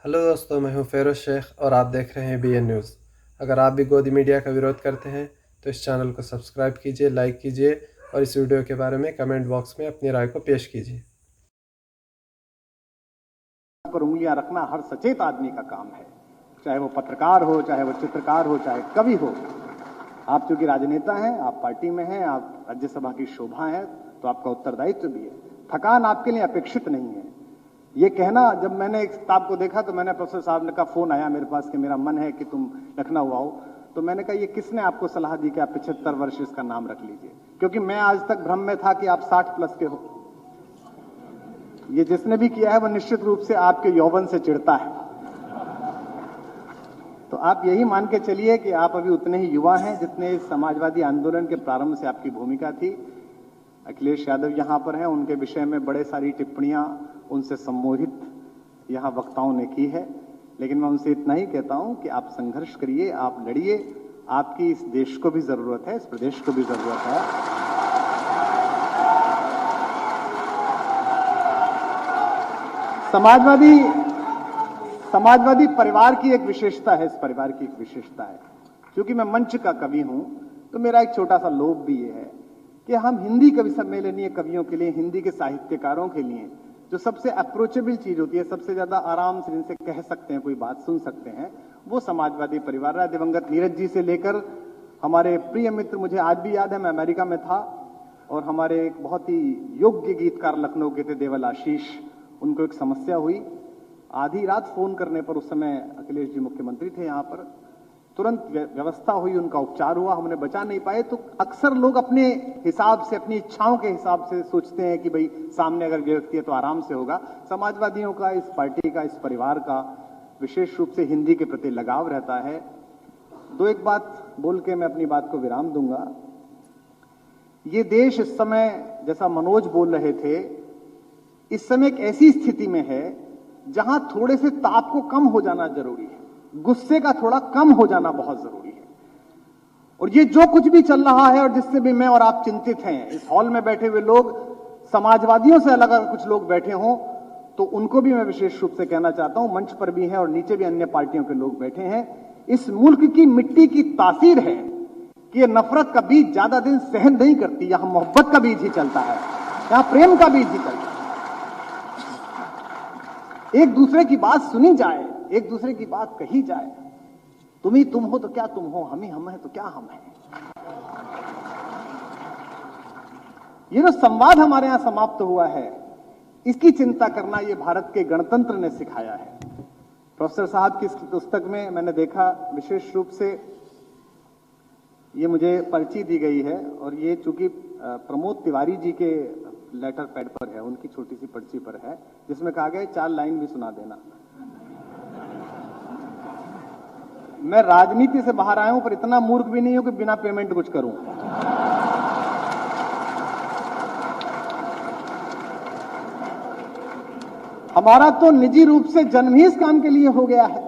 Hello दोस्तों, मैं हूं फेरोज शेख और आप देख रहे हैं BN न्यूज़। अगर आप भी गोदी मीडिया का विरोध करते हैं तो इस चैनल को सब्सक्राइब कीजिए, लाइक कीजिए और इस वीडियो के बारे में कमेंट बॉक्स में अपनी राय को पेश कीजिए। पर उंगलियां रखना हर सचेत आदमी का काम है, चाहे वो पत्रकार हो, चाहे वो चित्रकार हो, चाहे कवि हो। आप चूंकि राजनेता हैं, आप पार्टी में हैं, आप राज्यसभा की शोभा है, तो आपका उत्तरदायित्व भी है। थकान आपके लिए अपेक्षित नहीं है। ये कहना, जब मैंने एक किताब को देखा तो मैंने प्रोफेसर साहब ने का फोन आया मेरे पास कि मेरा मन है कि तुम लखनऊ आओ, तो मैंने कहा ये किसने आपको सलाह दी कि आप 75 वर्ष इसका नाम रख लीजिए, क्योंकि मैं आज तक भ्रम में था कि आप 60 प्लस के हो। ये जिसने भी किया है वो निश्चित रूप से आपके यौवन से चिढ़ता है। तो आप यही मान के चलिए कि आप अभी उतने ही युवा हैं जितने इस समाजवादी आंदोलन के प्रारंभ से आपकी भूमिका थी। अखिलेश यादव यहां पर हैं, उनके विषय में बड़े सारी टिप्पणियां उनसे संबोधित यहां वक्ताओं ने की है, लेकिन मैं उनसे इतना ही कहता हूं कि आप संघर्ष करिए, आप लड़िए। आपकी इस देश को भी जरूरत है, इस प्रदेश को भी जरूरत है। समाजवादी परिवार की एक विशेषता है, इस परिवार की एक विशेषता है, क्योंकि मैं मंच का कवि हूं, तो मेरा एक छोटा सा लोभ भी ये है कि हम हिंदी कवि सम्मेलनीय कवियों के लिए, हिंदी के साहित्यकारों के लिए जो सबसे अप्रोचेबल चीज होती है, सबसे ज्यादा आराम से जिनसे कह सकते हैं, कोई बात सुन सकते हैं, वो समाजवादी परिवार है। दिवंगत नीरज जी से लेकर हमारे प्रिय मित्र, मुझे आज भी याद है, मैं अमेरिका में था और हमारे एक बहुत ही योग्य गीतकार लखनऊ के थे, देवल आशीष, उनको एक समस्या हुई। आधी रात फोन करने पर, उस समय अखिलेश जी मुख्यमंत्री थे यहां पर, तुरंत व्यवस्था हुई, उनका उपचार हुआ, हमने बचा नहीं पाए। तो अक्सर लोग अपने हिसाब से, अपनी इच्छाओं के हिसाब से सोचते हैं कि भाई सामने अगर व्यक्ति है तो आराम से होगा। समाजवादियों का, इस पार्टी का, इस परिवार का विशेष रूप से हिंदी के प्रति लगाव रहता है। दो एक बात बोल के मैं अपनी बात को विराम दूंगा। ये देश इस समय, जैसा मनोज बोल रहे थे, इस समय एक ऐसी स्थिति में है जहां थोड़े से ताप को कम हो जाना जरूरी है, गुस्से का थोड़ा कम हो जाना बहुत जरूरी है। और ये जो कुछ भी चल रहा है और जिससे भी मैं और आप चिंतित हैं, इस हॉल में बैठे हुए लोग, समाजवादियों से अलग अगर कुछ लोग बैठे हों तो उनको भी मैं विशेष रूप से कहना चाहता हूं, मंच पर भी हैं और नीचे भी अन्य पार्टियों के लोग बैठे हैं। इस मुल्क की मिट्टी की तासीर है कि ये नफरत का बीज ज्यादा दिन सहन नहीं करती। यहां मोहब्बत का बीज ही चलता है, यहां प्रेम का बीज ही चलता है। एक दूसरे की बात सुनी जाए, एक दूसरे की बात कही जाए। तुम ही तुम हो तो क्या तुम हो, हम ही हम हैं तो क्या हम हैं। ये जो संवाद हमारे यहां समाप्त हुआ है, इसकी चिंता करना ये भारत के गणतंत्र ने सिखाया है। प्रोफेसर साहब की पुस्तक में मैंने देखा, विशेष रूप से ये मुझे पर्ची दी गई है और ये चूंकि प्रमोद तिवारी जी के लेटर पैड पर है, उनकी छोटी सी पर्ची पर है, जिसमें कहा गया 4 लाइन भी सुना देना। मैं राजनीति से बाहर आया हूं, पर इतना मूर्ख भी नहीं हूं कि बिना पेमेंट कुछ करूं। हमारा तो निजी रूप से जन्म ही इस काम के लिए हो गया है।